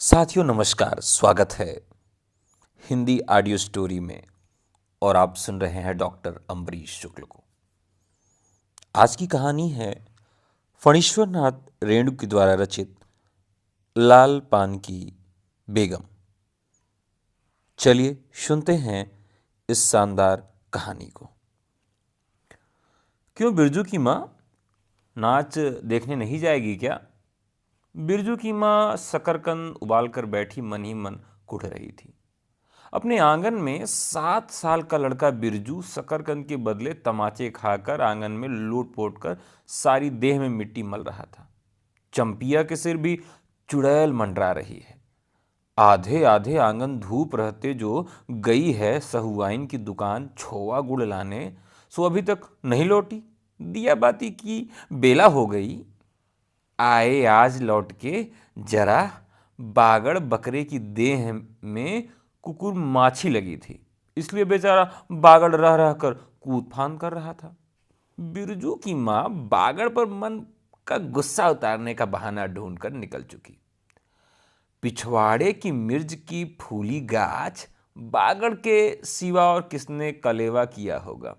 साथियों नमस्कार, स्वागत है हिंदी ऑडियो स्टोरी में। और आप सुन रहे हैं डॉक्टर अम्बरीश शुक्ल को। आज की कहानी है फणीश्वर नाथ रेणु के द्वारा रचित लाल पान की बेगम। चलिए सुनते हैं इस शानदार कहानी को। क्यों बिरजू की माँ नाच देखने नहीं जाएगी क्या? बिरजू की माँ शकरकंद उबालकर बैठी मन ही मन कुढ़ रही थी। अपने आंगन में 7 साल का लड़का बिरजू शकरकंद के बदले तमाचे खाकर आंगन में लूट पोट कर सारी देह में मिट्टी मल रहा था। चंपिया के सिर भी चुड़ैल मंडरा रही है। आधे आधे आंगन धूप रहते जो गई है सहुआइन की दुकान छोवा गुड़ लाने, सो अभी तक नहीं लौटी। दिया बाती की बेला हो गई। आए आज लौट के जरा बागड़ बकरे की देह में कुकुर माछी लगी थी, इसलिए बेचारा बागड़ रह रह कर कूद फान कर रहा था। बिरजू की माँ बागड़ पर मन का गुस्सा उतारने का बहाना ढूंढकर निकल चुकी। पिछवाड़े की मिर्ज की फूली गाछ बागड़ के सिवा और किसने कलेवा किया होगा।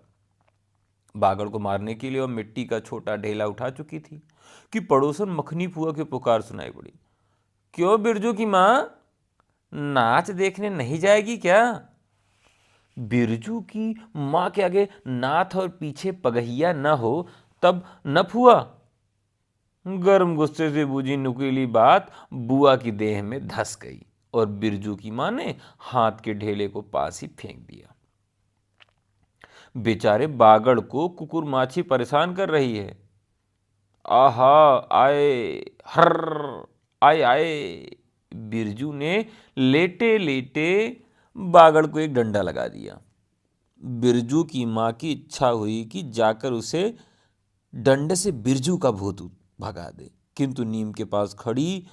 बागड़ को मारने के लिए वह मिट्टी का छोटा ढेला उठा चुकी थी कि पड़ोसन मखनी फुआ की पुकार सुनाई पड़ी। क्यों बिरजू की माँ नाच देखने नहीं जाएगी क्या? बिरजू की माँ के आगे नाथ और पीछे पगहिया न हो तब न फुआ। गर्म गुस्से से बूझी नुकीली बात बुआ की देह में धस गई और बिरजू की माँ ने हाथ के ढेले को पास ही फेंक दिया। बेचारे बागड़ को कुकुर माछी परेशान कर रही है। आहा आए हर आए आए। बिरजू ने लेटे लेटे बागड़ को एक डंडा लगा दिया। बिरजू की माँ की इच्छा हुई कि जाकर उसे डंडे से बिरजू का भूत भगा दे, किंतु नीम के पास खड़ी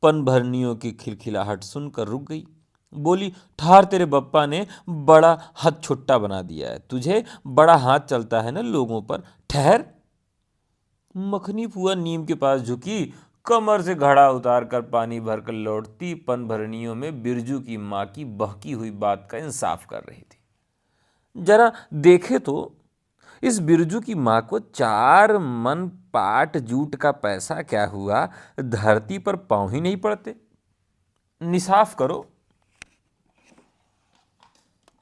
पनभरनियों की खिलखिलाहट सुनकर रुक गई। बोली, ठार तेरे बप्पा ने बड़ा हथ छुट्टा बना दिया है, तुझे बड़ा हाथ चलता है ना लोगों पर। ठहर। मखनी फुआ नीम के पास झुकी, कमर से घड़ा उतार कर पानी भरकर लौटती पनभरनियों में बिरजू की माँ की बहकी हुई बात का इंसाफ कर रही थी। जरा देखे तो इस बिरजू की माँ को 4 मन पाट जूट का पैसा क्या हुआ, धरती पर पांव ही नहीं पड़ते। निसाफ करो।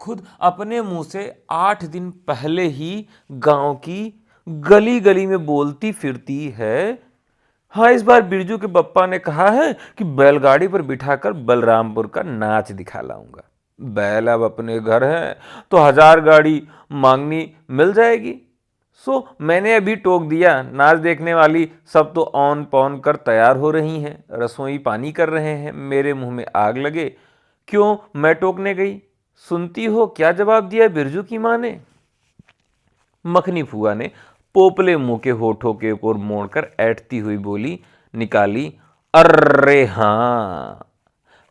खुद अपने मुंह से 8 दिन पहले ही गांव की गली गली में बोलती फिरती है। हाँ, इस बार बिरजू के बप्पा ने कहा है कि बैलगाड़ी पर बिठाकर बलरामपुर का नाच दिखा लाऊंगा। बैल अब अपने घर है तो 1000 गाड़ी मांगनी मिल जाएगी। सो मैंने अभी टोक दिया। नाच देखने वाली सब तो औन पौन कर तैयार हो रही हैं, रसोई पानी कर रहे हैं। मेरे मुंह में आग लगे, क्यों मैं टोकने गई? सुनती हो क्या जवाब दिया बिरजू की माँ ने? मखनी फुआ ने पोपले मुंह के होठों के ओर मोड़कर ऐठती हुई बोली निकाली, अरे हाँ,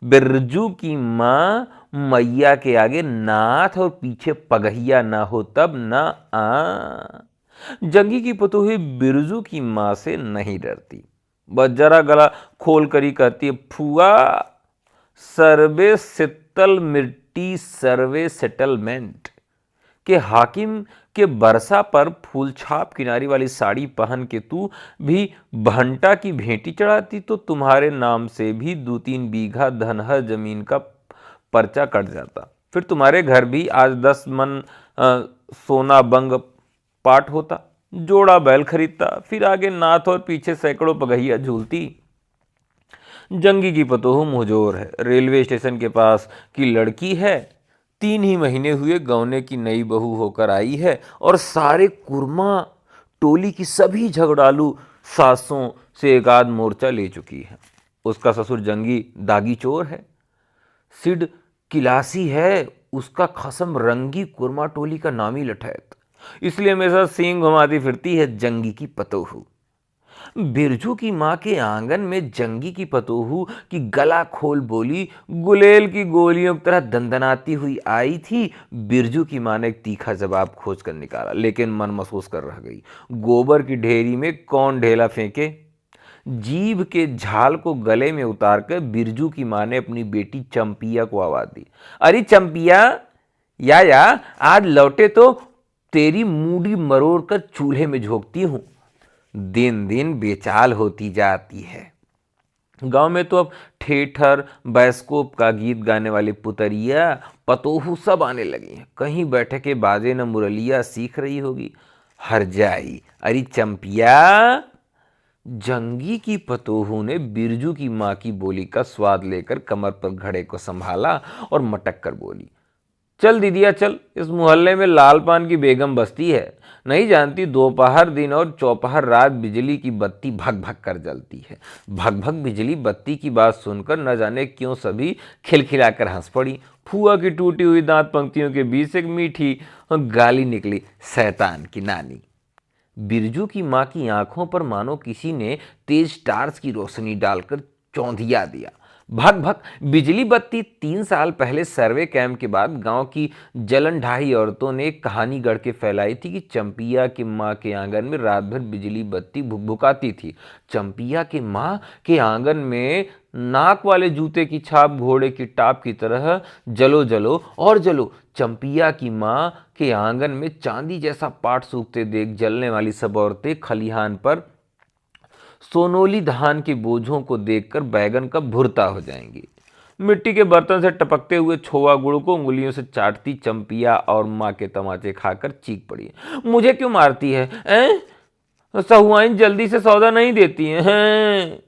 बिरजू की माँ मैया के आगे नाथ और पीछे पगहिया ना हो तब ना आ। जंगी की पुतोही बिरजू की माँ से नहीं डरती। बस जरा गला खोल कर ही कहती है, फुआ सर्वे शीतल मिट्टी सर्वे सेटलमेंट के हाकिम के बरसा पर फूल छाप किनारी वाली साड़ी पहन के तू भी भंटा की भेंटी चढ़ाती तो तुम्हारे नाम से भी 2-3 बीघा धनहर जमीन का पर्चा कट जाता। फिर तुम्हारे घर भी आज 10 मन सोना बंग पाट होता, जोड़ा बैल खरीदता, फिर आगे नाथ और पीछे सैकड़ों पगहिया झूलती। जंगी की पतोह मुंहजोर है, रेलवे स्टेशन के पास की लड़की है, 3 ही महीने हुए गौने की नई बहू होकर आई है और सारे कुरमा टोली की सभी झगड़ालू सासों से एक आध मोर्चा ले चुकी है। उसका ससुर जंगी दागी चोर है, सिड किलासी है, उसका खसम रंगी कुरमा टोली का नामी लठैत, इसलिए हमेशा सींग घुमाती फिरती है जंगी की पतोहू। बिरजू की माँ के आंगन में जंगी की पतोहू की गला खोल बोली गुलेल की गोलियों की तरह दंदनाती हुई आई थी। बिरजू की माँ ने एक तीखा जवाब खोज कर निकाला, लेकिन मन महसूस कर रह गई। गोबर की ढेरी में कौन ढेला फेंके? जीभ के झाल को गले में उतारकर बिरजू की मां ने अपनी बेटी चंपिया को आवाज दी। अरे चंपिया, या आज लौटे तो तेरी मूडी मरोड़ कर चूल्हे में झोंकती हूं। दिन दिन बेचाल होती जाती है। गांव में तो अब थिएटर, बायोस्कोप का गीत गाने वाली पुतरिया, पतोहू सब आने लगी हैं। कहीं बैठे के बाजे न मुरलिया सीख रही होगी। हर जाई, अरे चंपिया। जंगी की पतोहू ने बिरजू की मां की बोली का स्वाद लेकर कमर पर घड़े को संभाला और मटक कर बोली, चल दीदिया चल, इस मोहल्ले में लाल पान की बेगम बसती है। नहीं जानती दोपहर दिन और चौपहर रात बिजली की बत्ती भग भग कर जलती है। भग भग बिजली बत्ती की बात सुनकर न जाने क्यों सभी खिलखिलाकर हंस पड़ी। फुआ की टूटी हुई दांत पंक्तियों के बीच से एक मीठी गाली निकली, शैतान की नानी। बिरजू की मां की आंखों पर मानो किसी ने तेज टार्च की रोशनी डालकर चौंधिया दिया। भग भग बिजली बत्ती। 3 साल पहले सर्वे कैंप के बाद गांव की जलन ढाई औरतों ने एक कहानी गढ़ के फैलाई थी कि चंपिया की मां के आंगन में रात भर बिजली बत्ती भुकभुकाती थी। चंपिया के मां के आंगन में नाक वाले जूते की छाप घोड़े की टाप की तरह जलो जलो और जलो। चंपिया की मां के आंगन में चांदी जैसा पाट सूखते देख जलने वाली सब औरतें खलिहान पर सोनोली धान के बोझों को देखकर बैगन का भुरता हो जाएंगी। मिट्टी के बर्तन से टपकते हुए छोवा गुड़ को उंगलियों से चाटती चंपिया और मां के तमाचे खाकर चीख पड़ी, मुझे क्यों मारती है? सहुआइन जल्दी से सौदा नहीं देती हैं।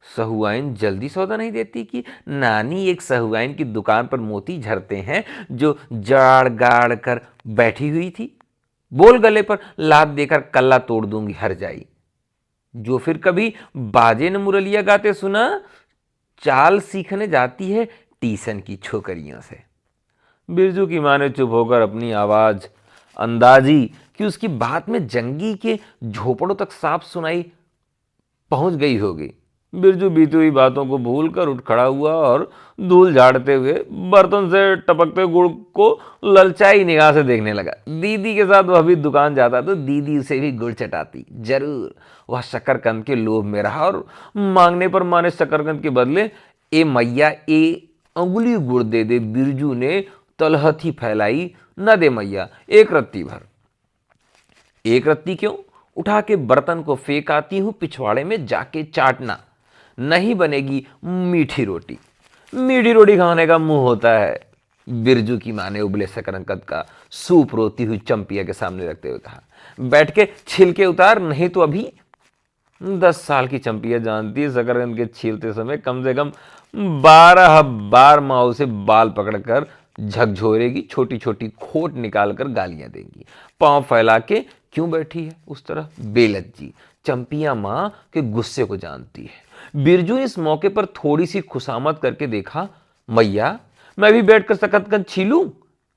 सहुआइन जल्दी सौदा नहीं देती कि नानी एक सहुआइन की दुकान पर मोती झरते हैं जो जाड़ गाड़ कर बैठी हुई थी। बोल गले पर लात देकर कल्ला तोड़ दूंगी हर जाई। जो फिर कभी बाजे न मुरलिया गाते सुना, चाल सीखने जाती है टीसन की छोकरियों से। बिरजू की मां ने चुप होकर अपनी आवाज अंदाजी कि उसकी बात में जंगी के झोपड़ों तक साफ सुनाई पहुंच गई होगी। बिरजू बीती हुई बातों को भूलकर उठ खड़ा हुआ और धूल झाड़ते हुए बर्तन से टपकते गुड़ को ललचाई निगाह से देखने लगा। दीदी के साथ वह भी दुकान जाता तो दीदी उसे भी गुड़ चटाती जरूर। वह शकरकंद के लोभ में रहा और मांगने पर मां ने शकरकंद के बदले ए मैया ए अंगुली गुड़ दे दे। बिरजू ने तलहथी फैलाई, न दे मैया, एक रत्ती भर। एक रत्ती क्यों? उठा के बर्तन को फेंक आती हूं पिछवाड़े में जाके चाटना, नहीं बनेगी मीठी रोटी। मीठी रोटी खाने का मुंह होता है। बिरजू की मां ने उबले शकरकंद का सूप रोती हुई चंपिया के सामने रखते हुए कहा, बैठ के छिलके उतार, नहीं तो अभी। 10 साल की चंपिया जानती है शकरकंद के छीलते समय कम से कम 12 बार मां उसे बाल पकड़कर झकझोरेगी, छोटी छोटी खोट निकालकर गालियां देंगी। पांव फैला के क्यों बैठी है उस तरह बेलज्जी। चंपिया मां के गुस्से को जानती है। बिरजू ने इस मौके पर थोड़ी सी खुशामद करके देखा, मैया मैं भी बैठकर शकरकंद छीलूं?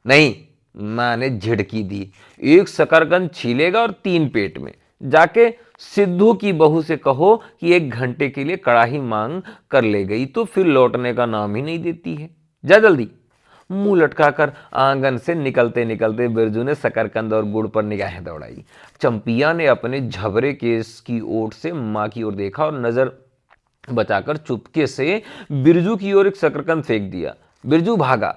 नहीं, मां ने झिड़की दी, एक शकरकंद छीलेगा और 3 पेट में। जाके सिद्धू की बहू से कहो कि 1 घंटे के लिए कड़ाही मांग कर ले गई तो फिर लौटने का नाम ही नहीं देती है। जा जल्दी। मुंह लटकाकर आंगन से निकलते निकलते बिरजू ने शकरकंद और गुड़ पर निगाहें दौड़ाई। चंपिया ने अपने झबरे केस की ओट से मां की ओर देखा और नजर बचाकर चुपके से बिरजू की ओर एक शकरकंद फेंक दिया। बिरजू भागा।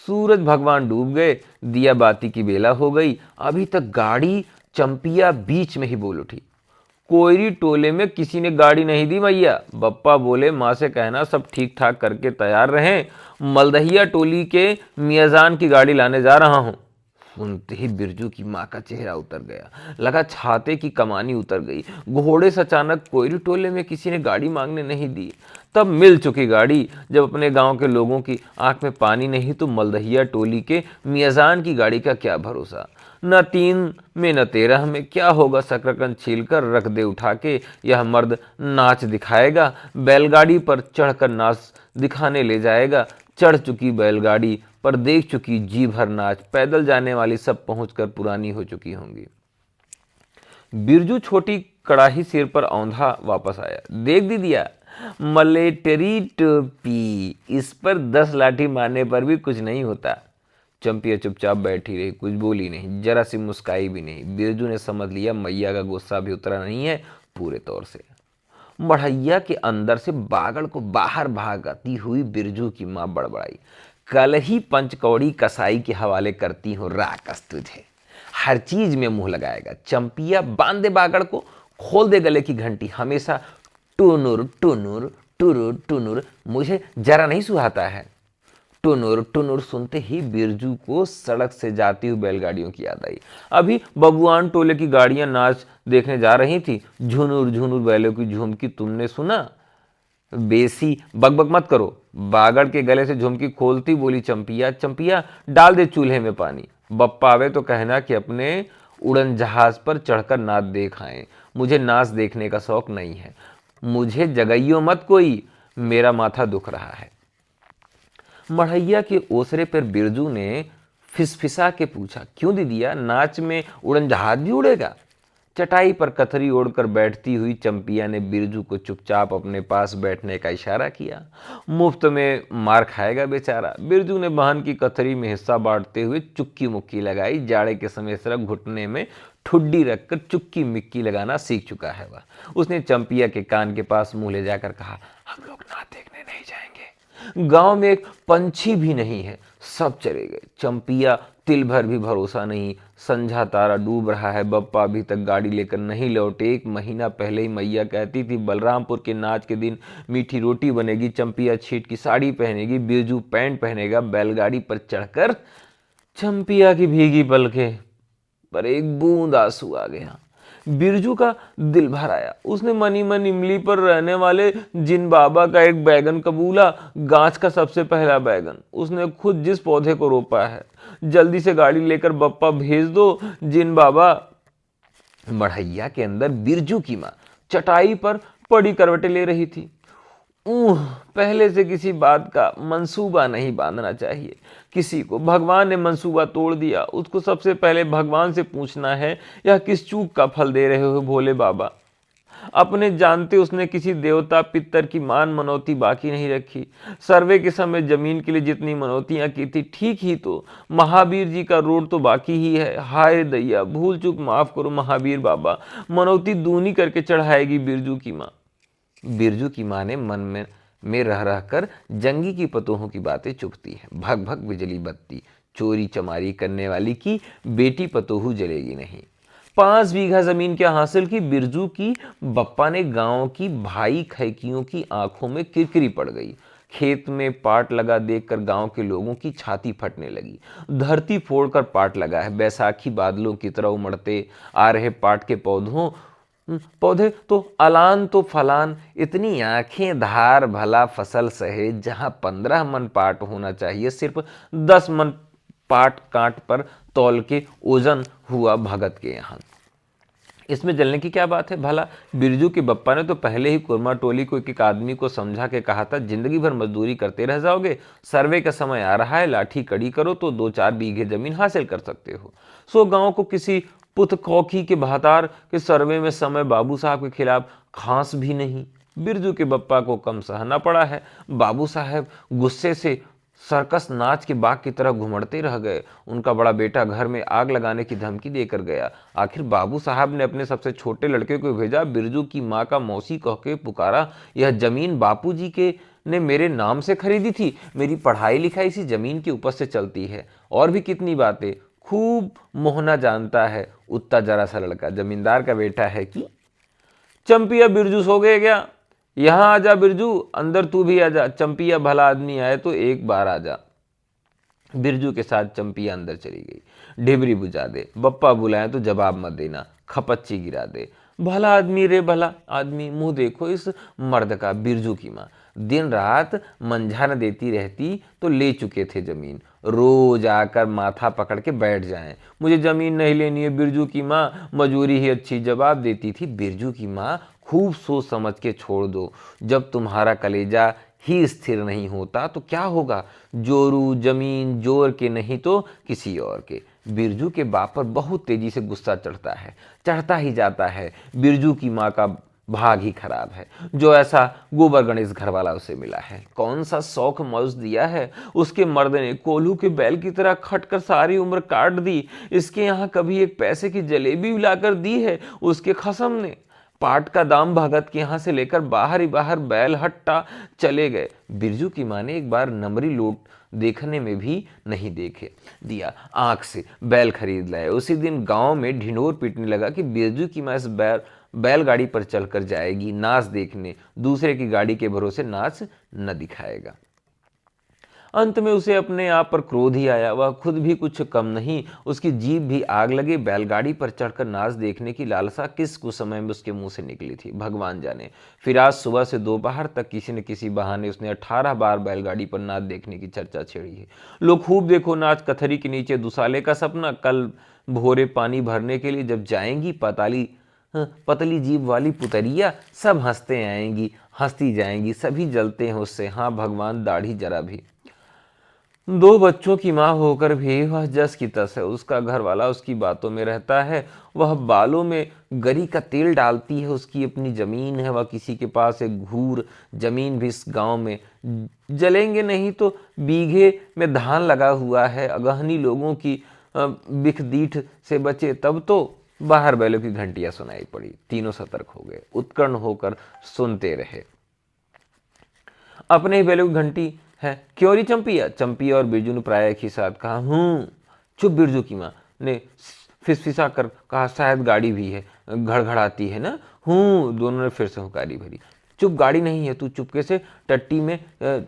सूरज भगवान डूब गए, दिया बाती की बेला हो गई। अभी तक गाड़ी। चंपिया बीच में ही बोल उठी, कोयरी टोले में किसी ने गाड़ी नहीं दी मैया। बप्पा बोले मां से कहना सब ठीक ठाक करके तैयार रहें, मलदहिया टोली के मियाजान की गाड़ी लाने जा रहा हूं। सुनते ही बिरजू की मां का चेहरा उतर गया, लगा छाते की कमानी उतर गई। घोड़े से अचानक कोयरी टोले में किसी ने गाड़ी मांगने नहीं दी। तब मिल चुकी गाड़ी। जब अपने गांव के लोगों की आंख में पानी नहीं तो मलदहिया टोली के मियाजान की गाड़ी का क्या भरोसा। न 3 में न 13 में क्या होगा, शकरकंद छीलकर रख दे उठा के। यह मर्द नाच दिखाएगा, बैलगाड़ी पर चढ़कर नाच दिखाने ले जाएगा। चढ़ चुकी बैलगाड़ी पर देख चुकी जी भर नाच, पैदल जाने वाली सब पहुंचकर पुरानी हो चुकी होंगी। बिरजू छोटी कड़ाही सिर पर औंधा वापस आया। देख दीदिया, मलेटरी टोपी, इस पर 10 लाठी मारने पर भी कुछ नहीं होता। चंपिया चुपचाप बैठी रही, कुछ बोली नहीं, जरा सी मुस्काई भी नहीं। बिरजू ने समझ लिया मैया का गुस्सा भी उतरा नहीं है पूरे तौर से। मढ़ैया के अंदर से बागड़ को बाहर भागती हुई बिरजू की माँ बड़बड़ाई, कल ही पंचकौड़ी कसाई के हवाले करती हूँ राकस तुझे, हर चीज में मुंह लगाएगा। चंपिया बांध दे बागड़ को, खोल दे गले की घंटी, हमेशा टुनुर टुनुर टुरुर टुनुर मुझे जरा नहीं सुहाता है। टुनुर टुनुर सुनते ही बिरजू को सड़क से जाती हुई बैलगाड़ियों की याद आई। अभी बबुआन टोले की गाड़ियां नाच देखने जा रही थी। झुनुर झुनुर बैलों की झुमकी तुमने सुना? बेसी बकबक मत करो, बागड़ के गले से झुमकी खोलती बोली चंपिया। चंपिया डाल दे चूल्हे में पानी, बप्पा आवे तो कहना कि अपने उड़न जहाज पर चढ़कर नाच देख आए। मुझे नाच देखने का शौक नहीं है, मुझे जगाइयो मत कोई, मेरा माथा दुख रहा है। मढ़ैया के ओसरे पर बिरजू ने फिसफिसा के पूछा, क्यों दीदिया, नाच में उड़न जहाज भी उड़ेगा? चटाई पर कथरी ओढ़कर बैठती हुई चंपिया ने बिरजू को चुपचाप अपने पास बैठने का इशारा किया। मुफ्त में मार खाएगा बेचारा। बिरजू ने बहन की कथरी में हिस्सा बांटते हुए चुक्की मुक्की लगाई। जाड़े के समय सिर्फ घुटने में ठुड्डी रखकर चुक्की मिक्की लगाना सीख चुका है वह। उसने चंपिया के कान के पास मुंह ले जाकर कहा, हम लोग नाच देखने नहीं जाएंगे, गांव में एक पंछी भी नहीं है, सब चले गए। चंपिया तिल भर भी भरोसा नहीं, संझा तारा डूब रहा है, बप्पा अभी तक गाड़ी लेकर नहीं लौटे। 1 महीना पहले ही मैया कहती थी बलरामपुर के नाच के दिन मीठी रोटी बनेगी, चंपिया छीट की साड़ी पहनेगी, बिरजू पैंट पहनेगा। बैलगाड़ी पर चढ़कर चंपिया की भीगी पलकें पर एक बूंद आंसू आ गया। बिरजू का दिल भर आया। उसने मनी मन इमली पर रहने वाले जिन बाबा का एक बैगन कबूला, गांच का सबसे पहला बैगन। उसने खुद जिस पौधे को रोपा है। जल्दी से गाड़ी लेकर बप्पा भेज दो जिन बाबा। मढ़ैया के अंदर बिरजू की माँ चटाई पर पड़ी करवटें ले रही थी। पहले से किसी बात का मंसूबा नहीं बांधना चाहिए किसी को। भगवान ने मंसूबा तोड़ दिया, उसको सबसे पहले भगवान से पूछना है, यह किस चूक का फल दे रहे हो भोले बाबा? अपने जानते उसने किसी देवता पितर की मान मनौती बाकी नहीं रखी। सर्वे के समय जमीन के लिए जितनी मनौतियां की थी ठीक ही, तो महावीर जी का रोड तो बाकी ही है। हाय दैया, भूल चूक माफ करो महावीर बाबा, मनौती दूनी करके चढ़ाएगी बिरजू की माँ। बिरजू की माँ ने मन में रह रह कर जंगी की पतोहों की बातें चुगती है। भग भग बिजली बत्ती, चोरी चमारी करने वाली की बेटी पतोहू जलेगी नहीं। 5 बीघा जमीन क्या हासिल की बिरजू की बप्पा ने गांव की भाई खैकियों की आंखों में किरकिरी पड़ गई। खेत में पाट लगा देखकर गांव के लोगों की छाती फटने लगी। धरती फोड़कर पाट लगा है, बैसाखी बादलों की तरह उमड़ते आ रहे पाट के पौधे तो अलान तो फलान, इतनी आंखें धार, भला फसल सहेज। जहां 15 मन पाट होना चाहिए, सिर्फ 10 मन पाट कांट पर तौल के ओजन हुआ भगत के यहाँ। इसमें जलने की क्या बात है भला? बिरजू के बप्पा ने तो पहले ही कुरमा टोली को एक आदमी को समझा के कहा था, जिंदगी भर मजदूरी करते रह जाओगे, सर्वे का समय आ रहा है, लाठी कड़ी करो तो 2-4 बीघे जमीन हासिल कर सकते हो। सो गांव को किसी पुत खौखी के भातार के सर्वे में समय बाबू साहब के खिलाफ खास भी नहीं। बिरजू के बप्पा को कम सहना पड़ा है। बाबू साहब गुस्से से सर्कस नाच के बाग की तरह घुमड़ते रह गए। उनका बड़ा बेटा घर में आग लगाने की धमकी देकर गया। आखिर बाबू साहब ने अपने सबसे छोटे लड़के को भेजा। बिरजू की माँ का मौसी कह के पुकारा, यह जमीन बापूजी के ने मेरे नाम से खरीदी थी, मेरी पढ़ाई लिखाई इसी जमीन के ऊपर से चलती है। और भी कितनी बातें, खूब मोहना जानता है उतना जरा सा लड़का, जमींदार का बेटा है कि। चंपिया, बिरजू सो गए क्या? यहां आजा बिरजू, अंदर तू भी आजा। चंपिया, भला आदमी आए तो एक बार आजा। बिरजू के साथ चंपिया अंदर चली गई। ढिबरी बुझा दे, बप्पा बुलाए तो जवाब मत देना, खपच्ची गिरा दे। भला आदमी रे भला आदमी, मुंह देखो इस मर्द का। बिरजू की माँ दिन रात मंझा न देती रहती तो ले चुके थे जमीन। रोज आकर माथा पकड़ के बैठ जाएं, मुझे जमीन नहीं लेनी है। बिरजू की माँ मजूरी ही अच्छी, जवाब देती थी। बिरजू की माँ खूब सोच समझ के छोड़ दो, जब तुम्हारा कलेजा ही स्थिर नहीं होता तो क्या होगा? जोरू जमीन जोर के नहीं तो किसी और के। बिरजू के बाप पर बहुत तेजी से गुस्सा चढ़ता ही जाता है। बिरजू की माँ का भाग ही खराब है, जो ऐसा गोबर गणेश घर वाला उसे मिला है। कौन सा शौक मौज दिया है उसके मर्द ने, कोल्हू के बैल की तरह खटकर सारी उम्र काट दी। इसके यहाँ कभी एक पैसे की जलेबी लाकर दी है उसके खसम ने? पाट का दाम भगत के यहाँ से लेकर बाहर ही बाहर बैल हट्टा चले गए। बिरजू की माँ ने एक बार नमरी लोट देखने में भी नहीं देखे दिया, आंख से बैल खरीद लाए। उसी दिन गांव में ढिंढोर पीटने लगा कि बिरजू की माँ इस बैलगाड़ी पर चलकर जाएगी नाच देखने, दूसरे की गाड़ी के भरोसे नाच न दिखाएगा। अंत में उसे अपने आप पर क्रोध ही आया। वह खुद भी कुछ कम नहीं, उसकी जीभ भी आग लगे। बैलगाड़ी पर चढ़कर नाच देखने की लालसा किस कुछ समय में उसके मुंह से निकली थी, भगवान जाने। फिर आज सुबह से दोपहर तक किसी न किसी बहाने उसने 18 बार बैलगाड़ी पर नाच देखने की चर्चा छेड़ी है। लोग खूब देखो नाच, कथरी के नीचे दुसाले का सपना, कल भोरे पानी भरने के लिए जब जाएंगी पतली जीभ वाली पुतरिया, सब हंसते आएंगी हंसती जाएंगी, सभी जलते हैं उससे। हाँ भगवान, दाढ़ी जरा भी। 2 बच्चों की माँ होकर भी वह जस की तस है। उसका घर वाला उसकी बातों में रहता है, वह बालों में गरी का तेल डालती है। उसकी अपनी जमीन है, वह किसी के पास एक घूर जमीन भी इस गांव में जलेंगे नहीं तो बीघे में धान लगा हुआ है। अगहनी लोगों की बिख दीठ से बचे तब तो। बाहर बैलों की घंटियां सुनाई पड़ी। तीनों सतर्क हो गए, उत्कर्ण होकर सुनते रहे। अपने ही बैलों की घंटी है, क्यों री चंपिया? चंपिया और बिरजू ने प्राय एक ही साथ कहा। चुप, बिरजू की माँ ने फिसफिसा कर कहा। शायद गाड़ी भी है, घड़घड़ाती है ना। दोनों ने फिर से हुंकारी भरी। चुप, गाड़ी नहीं है, तू चुपके से टट्टी में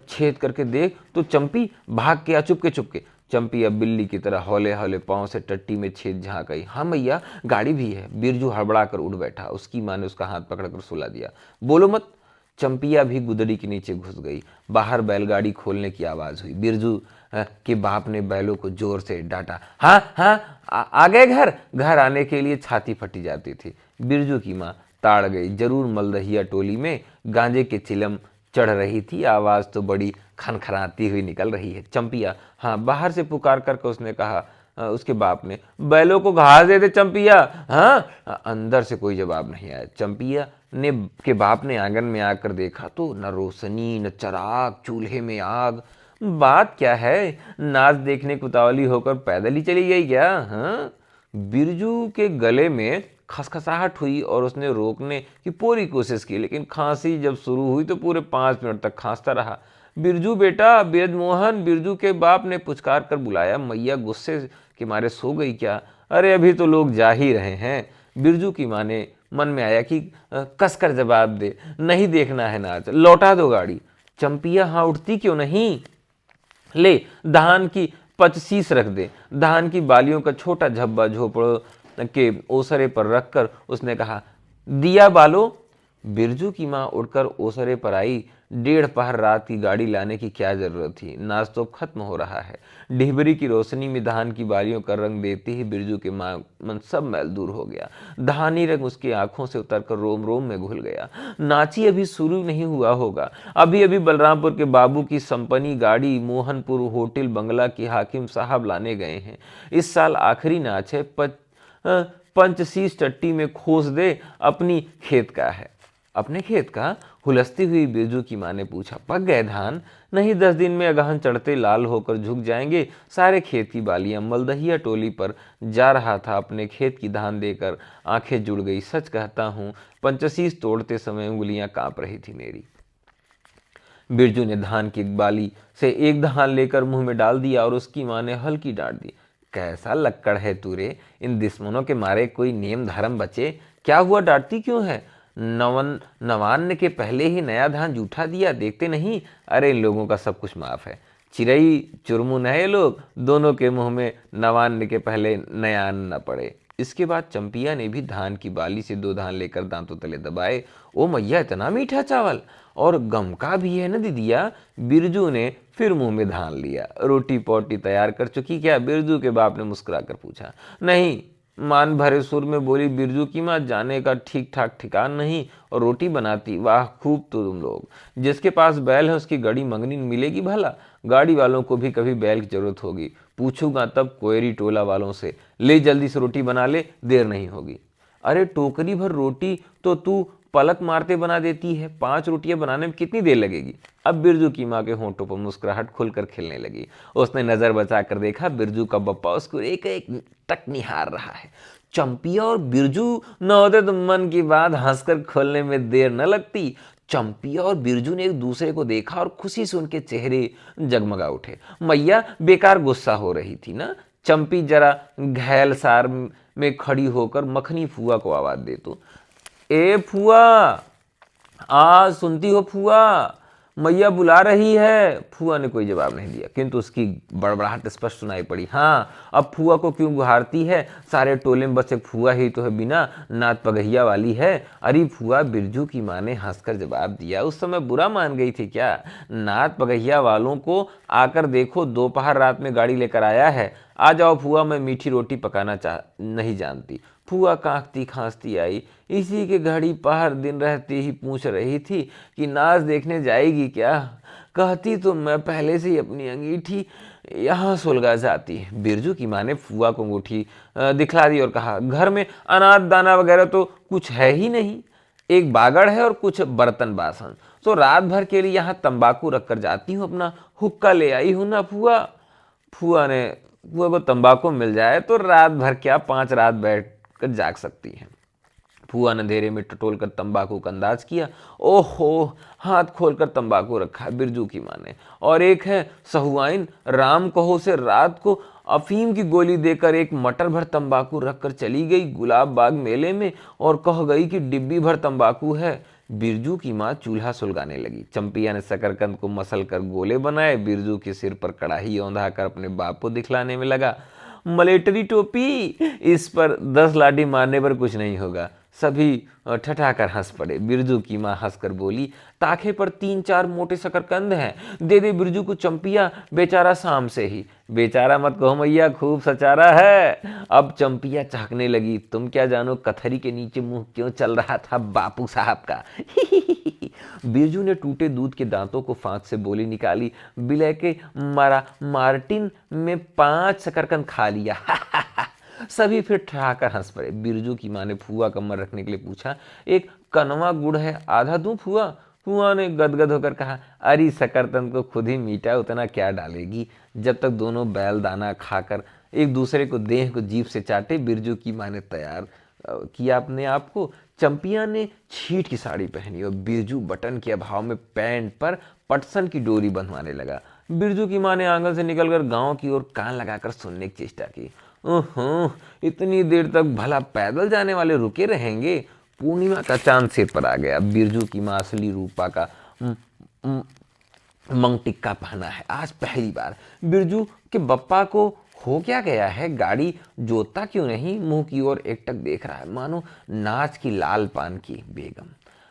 छेद करके देख तो चंपी भाग के आ, चुपके चुपके। चंपी अब बिल्ली की तरह हौले हौले पांव से टट्टी में छेद झांक आई। हाँ मैया, गाड़ी भी है। बिरजू हड़बड़ा कर उठ बैठा। उसकी माँ ने उसका हाथ पकड़कर सुला दिया। बोलो मत। चंपिया भी गुदड़ी के नीचे घुस गई। बाहर बैलगाड़ी खोलने की आवाज हुई। बिरजू के बाप ने बैलों को जोर से डांटा। हाँ, आ गए घर। घर आने के लिए छाती फटी जाती थी। बिरजू की माँ ताड़ गई। जरूर मलदहिया टोली में गांजे के चिलम चढ़ रही थी। आवाज तो बड़ी खनखनाती हुई निकल रही है। चंपिया, हाँ, बाहर से पुकार करके उसने कहा। उसके बाप ने, बैलों को घास दे दे चंपिया। हाँ, अंदर से कोई जवाब नहीं आया। चंपिया ने के बाप ने आंगन में आकर देखा तो न रोशनी न चराग, चूल्हे में आग। बात क्या है, नाच देखने को उतावली होकर पैदल ही चली गई क्या? हाँ। बिरजू के गले में खसखसाहट हुई और उसने रोकने की पूरी कोशिश की, लेकिन खांसी जब शुरू हुई तो पूरे 5 मिनट तक खांसता रहा। बिरजू बेटा, बिरजमोहन, बिरजू के बाप ने पुचकार कर बुलाया। मैया गुस्से के मारे सो गई क्या? अरे अभी तो लोग जा ही रहे हैं। बिरजू की माँ ने मन में आया कि कसकर जवाब दे, नहीं देखना है नाच, लौटा दो गाड़ी। चंपिया, हाँ, उठती क्यों नहीं? ले, धान की पचसीस रख दे। धान की बालियों का छोटा झब्बा झोपड़ों के ओसरे पर रखकर उसने कहा, दिया बालो। बिरजू की माँ उठकर ओसरे पर आई। 1.5 पहर रात की गाड़ी लाने की क्या जरूरत थी? नाच तो खत्म हो रहा है। ढिबरी की रोशनी में धान की बालियों का रंग देते ही बिरजू के मन सब मैल दूर हो गया। धानी रंग उसकी आंखों से उतरकर रोम रोम में घुल गया। नाची अभी शुरू नहीं हुआ होगा। अभी अभी बलरामपुर के बाबू की संपनी गाड़ी मोहनपुर होटल बंगला की हाकिम साहब लाने गए हैं। इस साल आखिरी नाच है। पंचशीश टट्टी में खोस दे। अपनी खेत का है। अपने खेत का? हुलसती हुई बिरजू की माँ ने पूछा। पक गए धान? नहीं, 10 दिन में अगहन चढ़ते लाल होकर झुक जाएंगे सारे खेत की बालियां। मलदहिया टोली पर जा रहा था, अपने खेत की धान देकर आंखें जुड़ गई। सच कहता हूँ, पंचशीश तोड़ते समय उंगलियां कांप रही थी मेरी। बिरजू ने धान की बाली से एक धान लेकर मुंह में डाल दिया और उसकी माँ ने हल्की डांट दी। कैसा लक्कड़ है तू रे, इन दुश्मनों के मारे कोई नेम धर्म बचे? क्या हुआ, डांटती क्यों है? नवान्न के पहले ही नया धान जूठा दिया, देखते नहीं? अरे इन लोगों का सब कुछ माफ है। चिरई चुरमुन है ये लोग, दोनों के मुंह में नवान्न के पहले नया अन्न न पड़े। इसके बाद चंपिया ने भी धान की बाली से 2 धान लेकर दांतों तले दबाए। ओ मैया, इतना मीठा चावल और गम का भी है न दीदिया। बिरजू ने फिर मुंह में धान लिया। रोटी पोटी तैयार कर चुकी क्या? बिरजू के बाप ने मुस्कुराकर पूछा। नहीं, मान भरे सुर में बोली बिरजू की माँ। जाने का ठीक ठाक ठिकान नहीं और रोटी बनाती। वाह, खूब तो तुम लोग। जिसके पास बैल है उसकी गाड़ी मंगनी मिलेगी भला? गाड़ी वालों को भी कभी बैल की जरूरत होगी। पूछूंगा तब कोयरी टोला वालों से। ले जल्दी से रोटी बना ले, देर नहीं होगी। अरे टोकरी भर रोटी तो तू पलक मारते बना देती है। 5 रोटियां बनाने में कितनी देर लगेगी? अब बिरजू की माँ के होंठों पर मुस्कुराहट खुलकर खिलने लगी। उसने नजर बचाकर देखा, बिरजू का बप्पा उसको एक एक टक निहार रहा है। चंपिया और बिरजू न होते तो मन की बात हंसकर खोलने में देर न लगती। चंपिया और बिरजू ने एक दूसरे को देखा और खुशी से उनके चेहरे जगमगा उठे। मैया बेकार गुस्सा हो रही थी ना। चंपी जरा घैल सार में खड़ी होकर मखनी फुआ को आवाज दे तो, ए फुआ, आ सुनती हो फुआ, मैया बुला रही है। फुआ ने कोई जवाब नहीं दिया, किंतु उसकी बड़बड़ाहट स्पष्ट सुनाई पड़ी। हाँ, अब फुआ को क्यों गुहारती है? सारे टोले में बस एक फुआ ही तो है, बिना नात पगहिया वाली है। अरे फुआ, बिरजू की माँ ने हंसकर जवाब दिया। उस समय बुरा मान गई थी क्या? नात पगहिया वालों को आकर देखो, दोपहर रात में गाड़ी लेकर आया है। आ जाओ फुआ, मैं मीठी रोटी पकाना नहीं जानती। फुआ कांखती खांसती आई। इसी के घड़ी पहर दिन रहते ही पूछ रही थी कि नाच देखने जाएगी क्या? कहती तो मैं पहले से ही अपनी अंगीठी यहाँ सुलगा जाती। बिरजू की माँ ने फुआ को अंगूठी दिखला दी और कहा, घर में अनाज दाना वगैरह तो कुछ है ही नहीं। एक बागड़ है और कुछ बर्तन बासन, तो रात भर के लिए यहाँ तंबाकू रख कर जाती हूँ। अपना हुक्का ले आई हूँ ना फुआ। फुआ को तंबाकू मिल जाए तो रात भर क्या, 5 रात बैठ कर जाग सकती हैं। फुआ ने अंधेरे में टटोल कर तंबाकू का अंदाज किया। ओहो, हाथ खोलकर तंबाकू रखा है बिरजू की माँ ने। और एक है सहुआइन, राम कहो उसे रात को अफीम की गोली देकर एक मटर भर तंबाकू रखकर चली गई गुलाब बाग मेले में, और कह गई कि डिब्बी भर तंबाकू है। बिरजू की माँ चूल्हा सुलगाने लगी। चंपिया ने शकरकंद को मसल कर गोले बनाए। बिरजू के सिर पर कढ़ाई औंधा कर अपने बाप को दिखलाने में लगा। मलेटरी टोपी, इस पर 10 लाठी मारने पर कुछ नहीं होगा। सभी ठठाकर हंस पड़े। बिरजू की माँ हंसकर बोली, ताखे पर 3-4 मोटे शकरकंद हैं, दे दे बिरजू को चंपिया, बेचारा शाम से ही। बेचारा मत कहो मैया, खूब सचारा है। अब चंपिया चहकने लगी। तुम क्या जानो कथरी के नीचे मुंह क्यों चल रहा था बापू साहब का। बिरजू ने टूटे दूध के दांतों को फांक से बोली निकाली, बिलय के मारा मार्टिन में 5 शकरकंद खा लिया। सभी फिर ठहाकर हंस पड़े। बिरजू की माँ ने फुआ कमर रखने के लिए पूछा, एक कनवा गुड़ है, आधा दूं फुआ? फुआ ने गदगद होकर कहा, अरे शकरकंद को खुद ही मीठा, उतना क्या डालेगी? जब तक दोनों बैल दाना खाकर एक दूसरे को देह को जीभ से चाटे। बिरजू की माँ ने तैयार किया अपने आप को। चंपिया ने छीट की साड़ी पहनी और बिरजू बटन के अभाव में पैंट पर पटसन की डोरी बंधवाने लगा। बिरजू की माँ ने आंगन से निकलकर गांव की ओर कान लगाकर सुनने की चेष्टा की। ओहो, इतनी देर तक भला पैदल जाने वाले रुके रहेंगे? पूर्णिमा का चांद सिर पर आ गया। बिरजू की माँ असली रूपा का मंग टिक्का पहना है आज पहली बार। बिरजू के बप्पा को हो क्या गया है? गाड़ी जोतता क्यों नहीं? मुंह की ओर एकटक देख रहा है, मानो नाच की लाल पान की बेगम।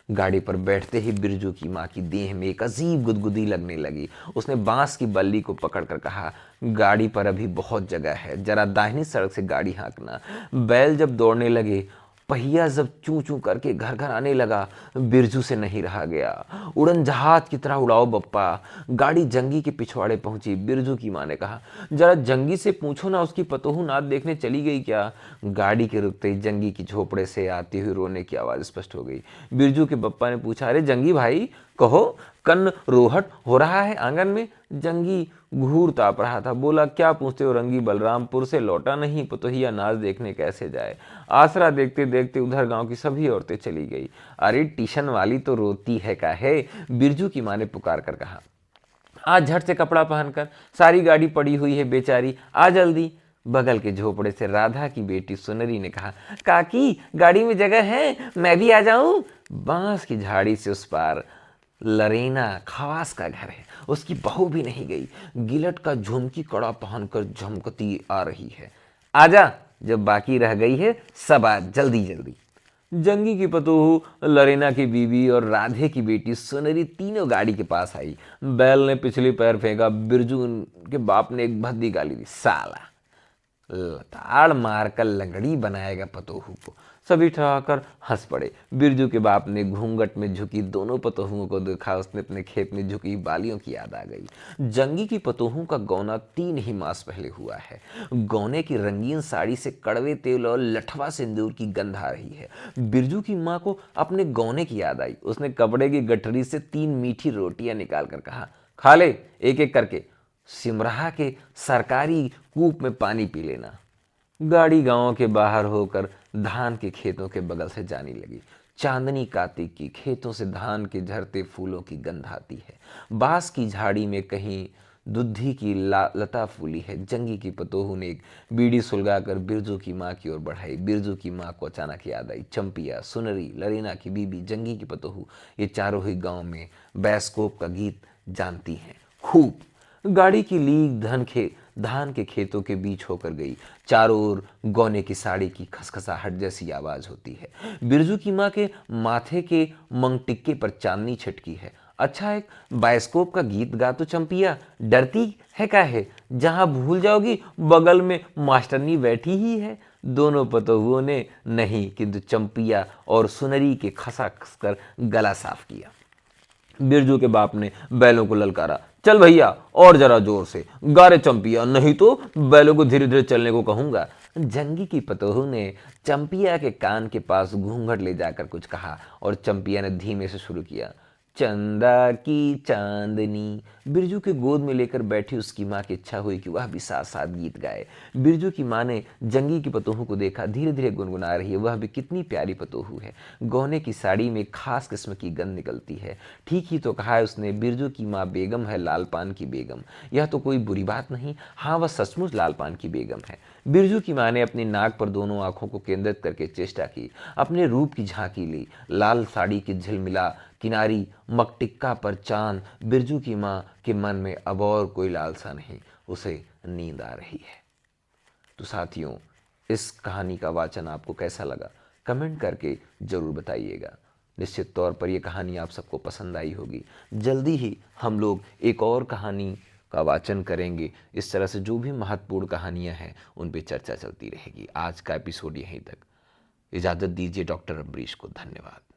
गाड़ी पर बैठते ही बिरजू की माँ की देह में एक अजीब गुदगुदी लगने लगी। उसने बांस की बल्ली को पकड़कर कहा, गाड़ी पर अभी बहुत जगह है, जरा दाहिनी सड़क से गाड़ी हाँकना। बैल जब दौड़ने लगे, पहिया जब चूं चूं करके घर घर आने लगा, बिरजू से नहीं रहा गया। उड़न जहाज की तरह उड़ाओ बप्पा। गाड़ी जंगी के पिछवाड़े पहुंची। बिरजू की माँ ने कहा, जरा जंगी से पूछो ना, उसकी पतोहू नाच देखने चली गई क्या? गाड़ी के रुकते ही जंगी की झोपड़े से आती हुई रोने की आवाज़ स्पष्ट हो गई। बिरजू के बप्पा ने पूछा, अरे जंगी भाई, कहो, कन्न रोहट हो रहा है आंगन में? जंगी घूर ताप रहा था। बोला, क्या पूछते हो रंगी, बलरामपुर से लौटा नहीं, पतोहिया नाच देखने कैसे जाए? आसरा देखते देखते उधर गांव की सभी औरतें चली गई। अरे ट्यूशन वाली तो रोती है काहे? बिरजू की माँ ने पुकार कर कहा। आज झट से कपड़ा पहनकर, सारी गाड़ी पड़ी हुई है बेचारी, आ जल्दी। बगल के झोपड़े से राधा की बेटी सुनरी ने कहा, काकी गाड़ी में जगह है, मैं भी आ जाऊं? बांस की झाड़ी से उस पार लरेना खवास का घर है। उसकी बहू भी नहीं गई। गिलट का झुमकी कड़ा पहनकर झमकती आ रही है। आजा, जब बाकी रह गई है सब आ, जल्दी जल्दी। जंगी की पतोहू, लरेना की बीवी और राधे की बेटी सुनरी तीनों गाड़ी के पास आई। बैल ने पिछली पैर फेंका। बिरजू के बाप ने एक भद्दी गाली दी, साला लताड़ मारकर लंगड़ी बनाएगा पतोहू को। सभी ठहाकर हंस पड़े। बिरजू के बाप ने घूंघट में झुकी दोनों पतोहुओं को देखा। उसने अपने खेत में झुकी बालियों की याद आ गई। जंगी की पतोहू का गौना 3 ही मास पहले हुआ है। गौने की रंगीन साड़ी से कड़वे तेल और लठवा सिंदूर की गंध आ रही है। बिरजू की माँ को अपने गौने की याद आई। उसने कपड़े की गठरी से 3 मीठी रोटियां निकाल कर कहा, खा ले एक एक करके, सिमराहा के सरकारी कूप में पानी पी लेना। गाड़ी गांव के बाहर होकर धान के खेतों के बगल से जाने लगी। चांदनी कार्तिक की, खेतों से धान के झरते फूलों की गंध आती है। बांस की झाड़ी में कहीं दुधी की लता फूली है। जंगी की पतोहू ने एक बीड़ी सुलगाकर बिरजू की माँ की ओर बढ़ाई। बिरजू की माँ को अचानक याद आई। चंपिया, सुनरी, लरीना की बीबी, जंगी की पतोहू, ये चारों ही गांव में बैस्कोप का गीत जानती हैं खूब। गाड़ी की लीक धान के खेतों के बीच होकर गई। चारों ओर गौने की साड़ी की खसखसाहट जैसी आवाज होती है। बिरजू की माँ के माथे के मंगटिक्के पर चांदनी छिटकी है। अच्छा, एक बायोस्कोप का गीत गा तो चंपिया, डरती है काहे, जहां भूल जाओगी बगल में मास्टरनी बैठी ही है। दोनों पतोहुओं ने नहीं, किंतु चंपिया और सुनरी के खसा खसकर गला साफ किया। बिरजू के बाप ने बैलों को ललकारा, चल भैया और जरा जोर से गा रे चंपिया, नहीं तो बैलों को धीरे धीरे चलने को कहूंगा। जंगी की पतोहू ने चंपिया के कान के पास घूंघट ले जाकर कुछ कहा और चंपिया ने धीमे से शुरू किया, चंदा की चांदनी। बिरजू के गोद में लेकर बैठी उसकी माँ की इच्छा हुई कि वह भी साथ साथ गीत गाए। बिरजू की माँ ने जंगी की पतोहू को देखा, धीरे धीरे गुनगुना रही है। वह भी कितनी प्यारी पतोहू है। गौने की साड़ी में खास किस्म की गंध निकलती है। ठीक ही तो कहा है उसने, बिरजू की माँ बेगम है लालपान की बेगम। यह तो कोई बुरी बात नहीं, हाँ वह सचमुच लालपान की बेगम है। बिरजू की माँ ने अपनी नाक पर दोनों आंखों को केंद्रित करके चेष्टा की, अपने रूप की झांकी ली। लाल साड़ी की झिलमिला किनारी, मकटिक्का पर चांद। बिरजू की माँ के मन में अब और कोई लालसा नहीं, उसे नींद आ रही है। तो साथियों, इस कहानी का वाचन आपको कैसा लगा कमेंट करके जरूर बताइएगा। निश्चित तौर पर यह कहानी आप सबको पसंद आई होगी। जल्दी ही हम लोग एक और कहानी का वाचन करेंगे। इस तरह से जो भी महत्वपूर्ण कहानियां हैं उन पे चर्चा चलती रहेगी। आज का एपिसोड यहीं तक। इजाज़त दीजिए डॉक्टर अम्बरीश को। धन्यवाद।